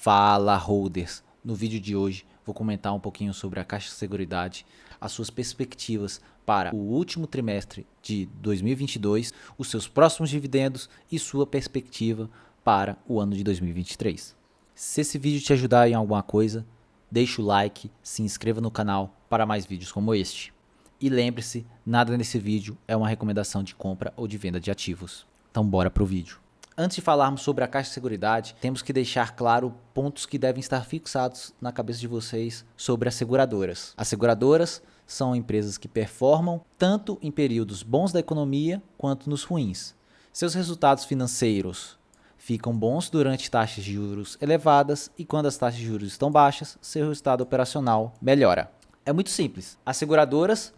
Fala, holders! No vídeo de hoje vou comentar um pouquinho sobre a Caixa Seguridade, as suas perspectivas para o último trimestre de 2022, os seus próximos dividendos e sua perspectiva para o ano de 2023. Se esse vídeo te ajudar em alguma coisa, deixa o like, se inscreva no canal para mais vídeos como este. E lembre-se, nada nesse vídeo é uma recomendação de compra ou de venda de ativos. Então bora pro vídeo. Antes de falarmos sobre a Caixa Seguridade, temos que deixar claro pontos que devem estar fixados na cabeça de vocês sobre as seguradoras. As seguradoras são empresas que performam tanto em períodos bons da economia quanto nos ruins. Seus resultados financeiros ficam bons durante taxas de juros elevadas e quando as taxas de juros estão baixas, seu resultado operacional melhora. É muito simples. As seguradoras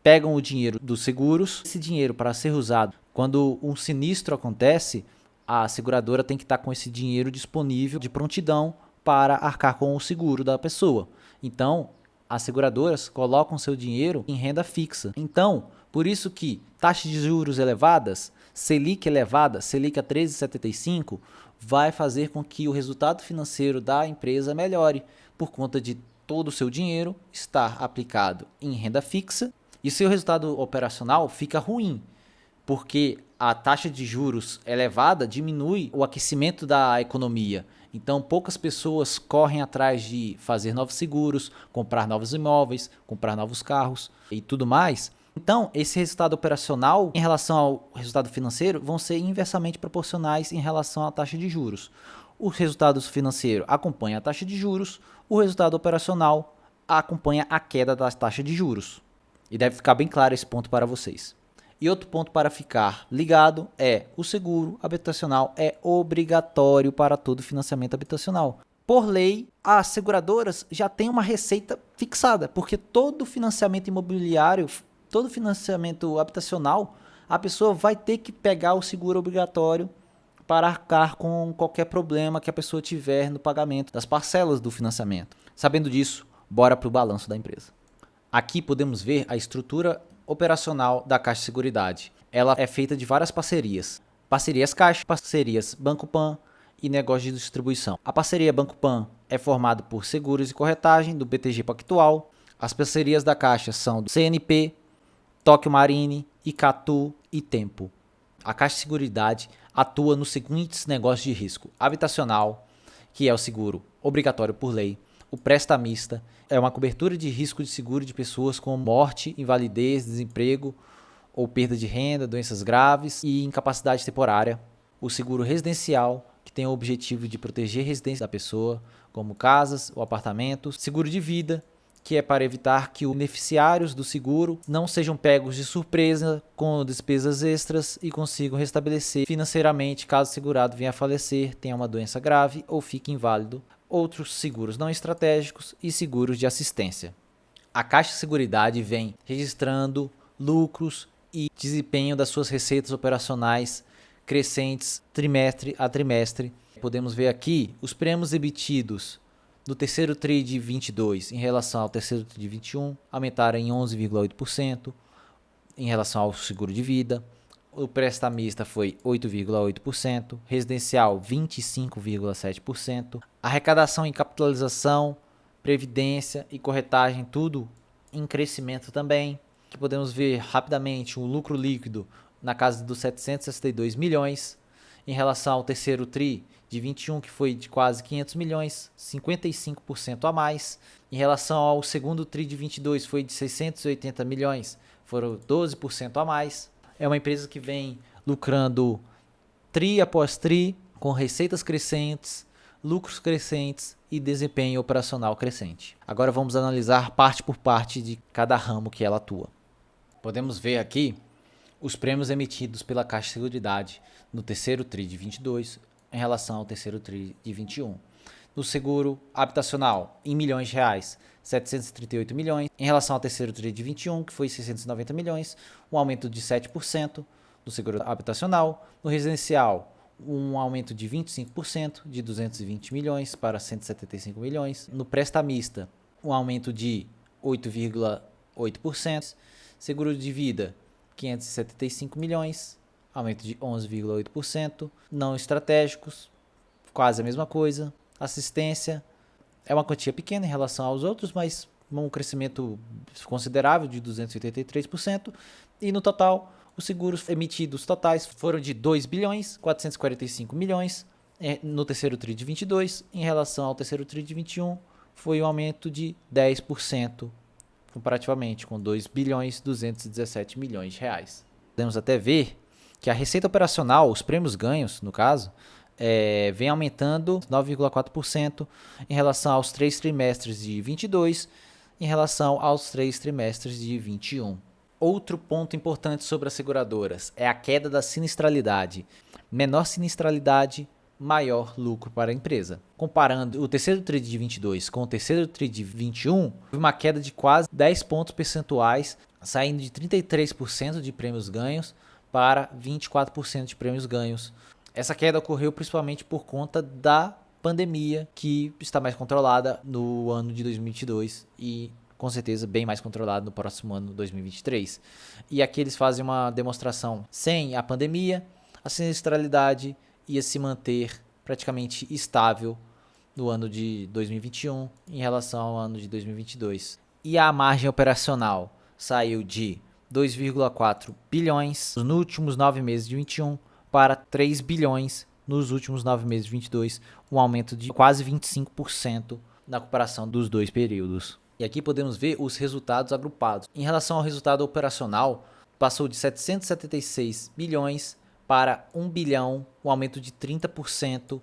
pegam o dinheiro dos seguros, esse dinheiro para ser usado quando um sinistro acontece, a seguradora tem que estar com esse dinheiro disponível de prontidão para arcar com o seguro da pessoa. Então, as seguradoras colocam seu dinheiro em renda fixa. Então, por isso que taxas de juros elevadas, Selic elevada, Selic a 13,75, vai fazer com que o resultado financeiro da empresa melhore, por conta de todo o seu dinheiro estar aplicado em renda fixa e seu resultado operacional fica ruim, porque a taxa de juros elevada diminui o aquecimento da economia. Então, poucas pessoas correm atrás de fazer novos seguros, comprar novos imóveis, comprar novos carros e tudo mais. Então, esse resultado operacional em relação ao resultado financeiro vão ser inversamente proporcionais em relação à taxa de juros. O resultado financeiro acompanha a taxa de juros, o resultado operacional acompanha a queda da taxa de juros. E deve ficar bem claro esse ponto para vocês. E outro ponto para ficar ligado é o seguro habitacional é obrigatório para todo financiamento habitacional. Por lei, as seguradoras já têm uma receita fixada, porque todo financiamento imobiliário, todo financiamento habitacional, a pessoa vai ter que pegar o seguro obrigatório para arcar com qualquer problema que a pessoa tiver no pagamento das parcelas do financiamento. Sabendo disso, bora para o balanço da empresa. Aqui podemos ver a estrutura operacional da Caixa Seguridade. Ela é feita de várias parcerias. Parcerias Caixa, parcerias Banco Pan e negócio de distribuição. A parceria Banco Pan é formada por seguros e corretagem do BTG Pactual. As parcerias da Caixa são do CNP, Tóquio Marine, Icatu e Tempo. A Caixa Seguridade atua nos seguintes negócios de risco: habitacional, que é o seguro obrigatório por lei. O prestamista é uma cobertura de risco de seguro de pessoas com morte, invalidez, desemprego ou perda de renda, doenças graves e incapacidade temporária. O seguro residencial, que tem o objetivo de proteger a residência da pessoa, como casas ou apartamentos. Seguro de vida, que é para evitar que os beneficiários do seguro não sejam pegos de surpresa com despesas extras e consigam restabelecer financeiramente caso o segurado venha a falecer, tenha uma doença grave ou fique inválido. Outros seguros não estratégicos e seguros de assistência. A Caixa Seguridade vem registrando lucros e desempenho das suas receitas operacionais crescentes trimestre a trimestre. Podemos ver aqui os prêmios emitidos do terceiro TRI de 22 em relação ao terceiro TRI de 21 aumentaram em 11,8% em relação ao seguro de vida. O prestamista foi 8,8%, residencial 25,7%, arrecadação em capitalização, previdência e corretagem, tudo em crescimento também. Que podemos ver rapidamente o lucro líquido na casa dos 762 milhões, em relação ao terceiro TRI de 21, que foi de quase 500 milhões, 55% a mais. Em relação ao segundo TRI de 22, foi de 680 milhões, foram 12% a mais. É uma empresa que vem lucrando TRI após TRI, com receitas crescentes, lucros crescentes e desempenho operacional crescente. Agora vamos analisar parte por parte de cada ramo que ela atua. Podemos ver aqui os prêmios emitidos pela Caixa Seguridade no terceiro TRI de 22 em relação ao terceiro TRI de 21. No seguro habitacional, em milhões de reais, 738 milhões, em relação ao terceiro TRI de 21, que foi 690 milhões, um aumento de 7% do seguro habitacional. No residencial, um aumento de 25%, de 220 milhões para 175 milhões. No prestamista, um aumento de 8,8%. Seguro de vida, 575 milhões, aumento de 11,8%. Não estratégicos, quase a mesma coisa. assistência, é uma quantia pequena em relação aos outros, mas um crescimento considerável de 283%. E no total, os seguros emitidos totais foram de 2 bilhões 445 milhões no terceiro TRI de 22, em relação ao terceiro TRI de 21, foi um aumento de 10%, comparativamente com 2 bilhões 217 milhões de reais. Podemos até ver que a receita operacional, os prêmios ganhos, no caso, vem aumentando 9,4% em relação aos 3 trimestres de 22, em relação aos 3 trimestres de 21. Outro ponto importante sobre as seguradoras é a queda da sinistralidade. Menor sinistralidade, maior lucro para a empresa. Comparando o terceiro TRI de 22 com o terceiro TRI de 21, houve uma queda de quase 10 pontos percentuais, saindo de 33% de prêmios ganhos para 24% de prêmios ganhos. Essa queda ocorreu principalmente por conta da pandemia, que está mais controlada no ano de 2022 e com certeza bem mais controlado no próximo ano, 2023. E aqui eles fazem uma demonstração. Sem a pandemia, a sinistralidade ia se manter praticamente estável no ano de 2021 em relação ao ano de 2022. E a margem operacional saiu de 2,4 bilhões nos últimos 9 meses de 21 para 3 bilhões nos últimos 9 meses de 22, um aumento de quase 25% na comparação dos dois períodos. E aqui podemos ver os resultados agrupados. Em relação ao resultado operacional, passou de 776 milhões para 1 bilhão, um aumento de 30%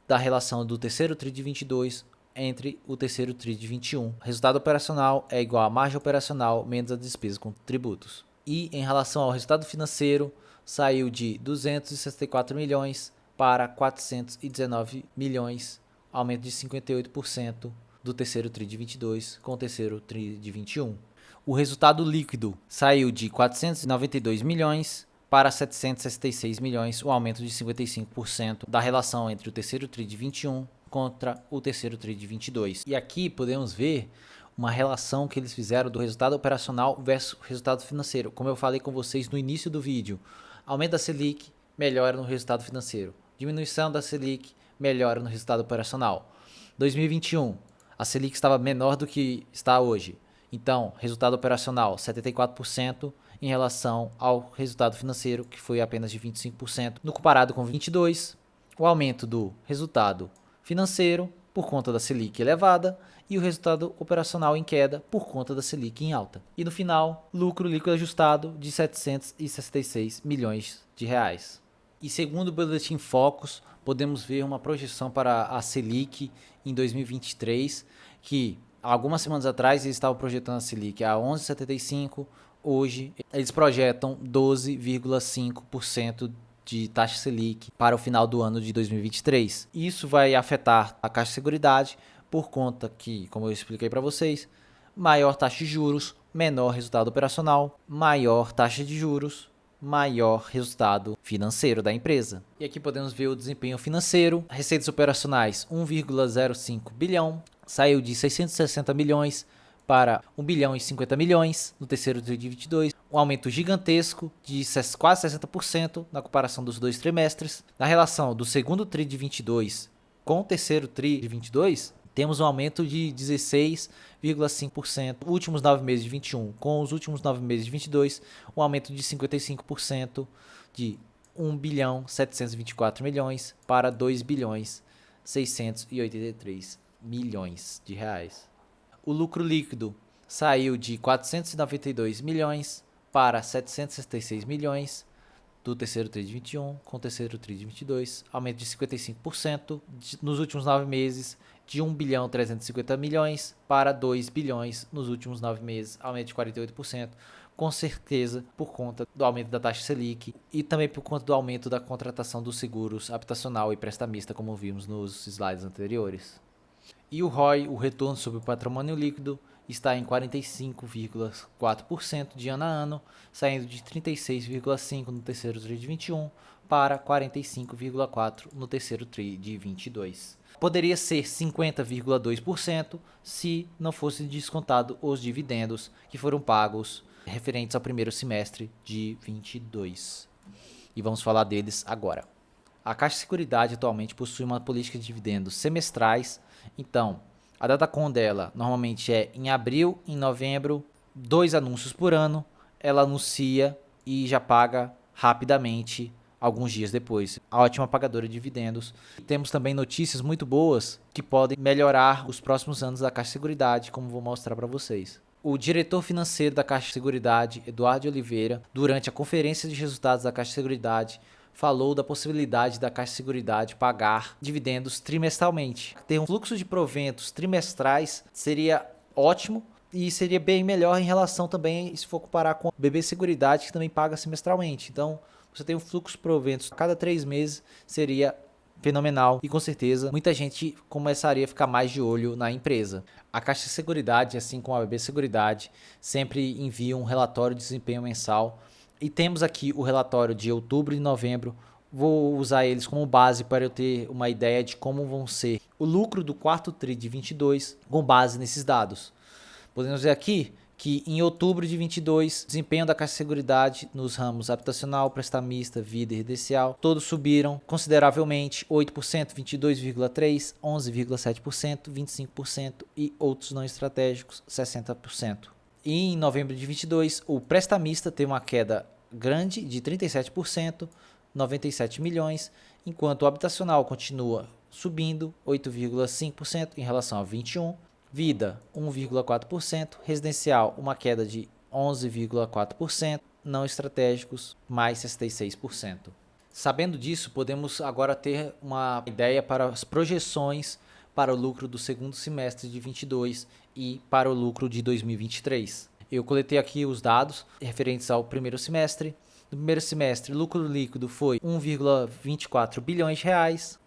da relação do terceiro TRI de 22 entre o terceiro TRI de 21. O resultado operacional é igual à margem operacional menos a despesa com tributos. E em relação ao resultado financeiro, saiu de 264 milhões para 419 milhões, aumento de 58% do terceiro TRI de 22 com o terceiro TRI de 21. O resultado líquido saiu de 492 milhões para 766 milhões, um aumento de 55% da relação entre o terceiro TRI de 21 contra o terceiro TRI de 22. E aqui podemos ver uma relação que eles fizeram do resultado operacional versus resultado financeiro. Como eu falei com vocês no início do vídeo, aumento da Selic melhora no resultado financeiro, diminuição da Selic melhora no resultado operacional. 2021, a Selic estava menor do que está hoje, então resultado operacional 74% em relação ao resultado financeiro, que foi apenas de 25%. No comparado com 22, o aumento do resultado financeiro por conta da Selic elevada e o resultado operacional em queda por conta da Selic em alta. E no final, lucro líquido ajustado de 766 milhões de reais. E segundo o Boletim Focus, podemos ver uma projeção para a Selic em 2023, que algumas semanas atrás eles estavam projetando a Selic a 11,75%, hoje eles projetam 12,5% de taxa Selic para o final do ano de 2023. Isso vai afetar a Caixa de Seguridade por conta que, como eu expliquei para vocês, maior taxa de juros, menor resultado operacional, maior taxa de juros, maior resultado financeiro da empresa. E aqui podemos ver o desempenho financeiro. Receitas operacionais 1,05 bilhão, saiu de 660 milhões para 1 bilhão e 50 milhões no terceiro TRI de 22, um aumento gigantesco de quase 60% na comparação dos dois trimestres. Na relação do segundo TRI de 22 com o terceiro TRI de 22, temos um aumento de 16,5%. Últimos 9 meses de 21 com os últimos 9 meses de 22, um aumento de 55% de 1 bilhão 724 milhões para 2 bilhões 683 milhões de reais. O lucro líquido saiu de 492 milhões para 766 milhões do terceiro TRI de 21 com o terceiro TRI de 22, aumento de 55% nos últimos 9 meses, de 1 bilhão 350 milhões para 2 bilhões nos últimos 9 meses, aumento de 48%, com certeza por conta do aumento da taxa Selic e também por conta do aumento da contratação dos seguros habitacional e prestamista, como vimos nos slides anteriores. E o ROI, o retorno sobre o patrimônio líquido, está em 45,4% de ano a ano, saindo de 36,5% no terceiro TRI de 21 para 45,4% no terceiro TRI de 22. Poderia ser 50,2% se não fosse descontado os dividendos que foram pagos referentes ao primeiro semestre de 22. E vamos falar deles agora. A Caixa de Seguridade atualmente possui uma política de dividendos semestrais. Então, a datacom dela normalmente é em abril, em novembro, 2 anúncios por ano. Ela anuncia e já paga rapidamente alguns dias depois. A ótima pagadora de dividendos. Temos também notícias muito boas que podem melhorar os próximos anos da Caixa de Seguridade, como vou mostrar para vocês. O diretor financeiro da Caixa de Seguridade, Eduardo Oliveira, durante a conferência de resultados da Caixa de Seguridade, falou da possibilidade da Caixa de Seguridade pagar dividendos trimestralmente. Ter um fluxo de proventos trimestrais seria ótimo e seria bem melhor em relação também, se for comparar com a BB Seguridade, que também paga semestralmente. Então, você tem um fluxo de proventos a cada 3 meses, seria fenomenal e com certeza muita gente começaria a ficar mais de olho na empresa. A Caixa de Seguridade, assim como a BB Seguridade, sempre envia um relatório de desempenho mensal e temos aqui o relatório de outubro e novembro. Vou usar eles como base para eu ter uma ideia de como vão ser o lucro do quarto tri de 22 com base nesses dados. Podemos ver aqui que em outubro de 22, o desempenho da Caixa de Seguridade nos ramos habitacional, prestamista, vida e residencial, todos subiram consideravelmente, 8%, 22,3%, 11,7%, 25% e outros não estratégicos, 60%. E em novembro de 22, o prestamista teve uma queda grande de 37%, 97 milhões, enquanto o habitacional continua subindo 8,5% em relação a 21, vida 1,4%, residencial uma queda de 11,4%, não estratégicos mais 66%. Sabendo disso, podemos agora ter uma ideia para as projeções para o lucro do segundo semestre de 22 e para o lucro de 2023. Eu coletei aqui os dados referentes ao primeiro semestre. No primeiro semestre, o lucro líquido foi 1,24 bilhões de reais.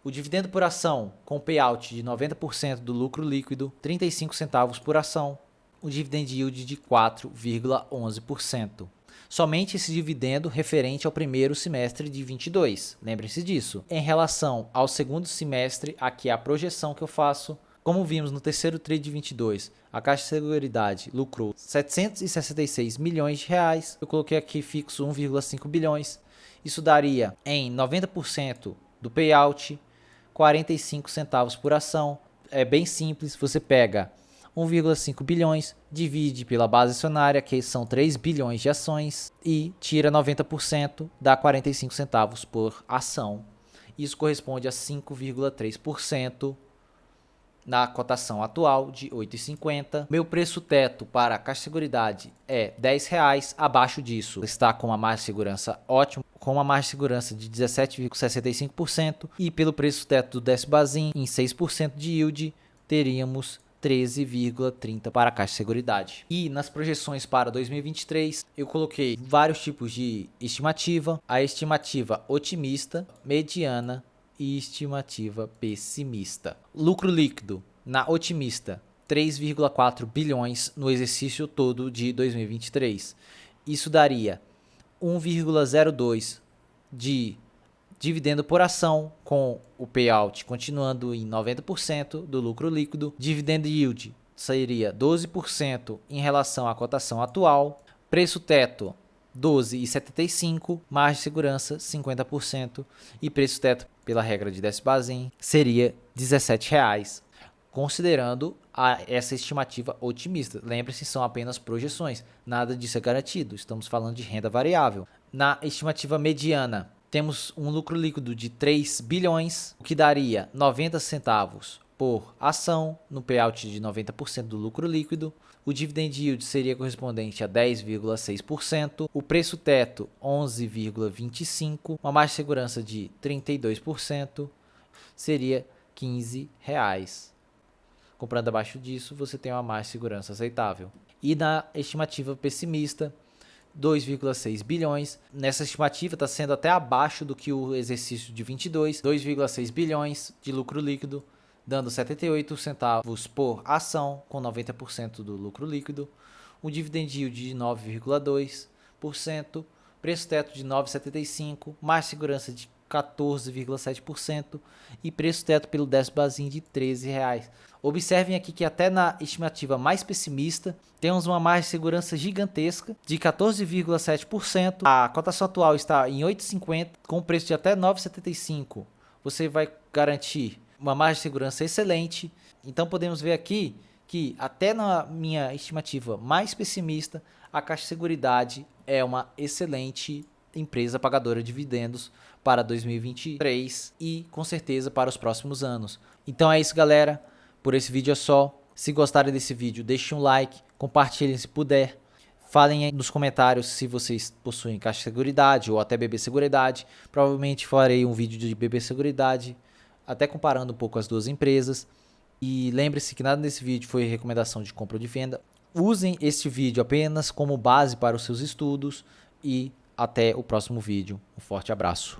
O dividendo por ação, com payout de 90% do lucro líquido, 35 centavos por ação. O dividend yield de 4,11%. Somente esse dividendo referente ao primeiro semestre de 22. Lembrem-se disso. Em relação ao segundo semestre, aqui é a projeção que eu faço. Como vimos no terceiro tri de 22, a Caixa de Seguridade lucrou 766 milhões de reais. Eu coloquei aqui fixo 1,5 bilhões. Isso daria em 90% do payout, 45 centavos por ação. É bem simples, você pega 1,5 bilhões, divide pela base acionária, que são 3 bilhões de ações, e tira 90%, dá 45 centavos por ação. Isso corresponde a 5,3% na cotação atual de R$ 8,50. Meu preço teto para a Caixa de Seguridade é R$ 10. Abaixo disso está com uma margem de segurança ótima, com uma margem de segurança de 17,65%, e pelo preço teto do 10º Bazin em 6% de yield, teríamos 13,30 para a Caixa de Seguridade. E nas projeções para 2023, eu coloquei vários tipos de estimativa. A estimativa otimista, mediana e estimativa pessimista. Lucro líquido na otimista, 3,4 bilhões no exercício todo de 2023. Isso daria 1,02 de dividendo por ação, com o payout continuando em 90% do lucro líquido. Dividend yield seria 12% em relação à cotação atual. Preço teto 12,75, margem de segurança 50% e preço teto pela regra de 10 Bazin seria R$ 17, considerando essa estimativa otimista. Lembre-se, são apenas projeções, nada disso é garantido, estamos falando de renda variável. Na estimativa mediana, temos um lucro líquido de 3 bilhões, o que daria 90 centavos por ação, no payout de 90% do lucro líquido. O dividend yield seria correspondente a 10,6%, o preço teto 11,25%, uma margem de segurança de 32%, seria R$ 15. Comprando abaixo disso, você tem uma margem de segurança aceitável. E na estimativa pessimista, 2,6 bilhões. Nessa estimativa está sendo até abaixo do que o exercício de 22, 2,6 bilhões de lucro líquido, dando 78 centavos por ação, com 90% do lucro líquido, o dividend yield de 9,2%, preço teto de 9,75%, mais segurança de 14,7% e preço teto pelo 10º Bazin de R$ 13. Observem aqui que até na estimativa mais pessimista, temos uma margem de segurança gigantesca de 14,7%. A cotação atual está em 8,50, com preço de até 9,75. Você vai garantir uma margem de segurança excelente. Então podemos ver aqui que até na minha estimativa mais pessimista, a Caixa Seguridade é uma excelente empresa pagadora de dividendos para 2023 e com certeza para os próximos anos. Então é isso, galera. Por esse vídeo é só. Se gostarem desse vídeo, deixem um like, compartilhem se puder. Falem aí nos comentários se vocês possuem Caixa Seguridade ou até BB Seguridade. Provavelmente farei um vídeo de BB Seguridade, até comparando um pouco as duas empresas. E lembre-se que nada nesse vídeo foi recomendação de compra ou de venda. Usem este vídeo apenas como base para os seus estudos e até o próximo vídeo. Um forte abraço.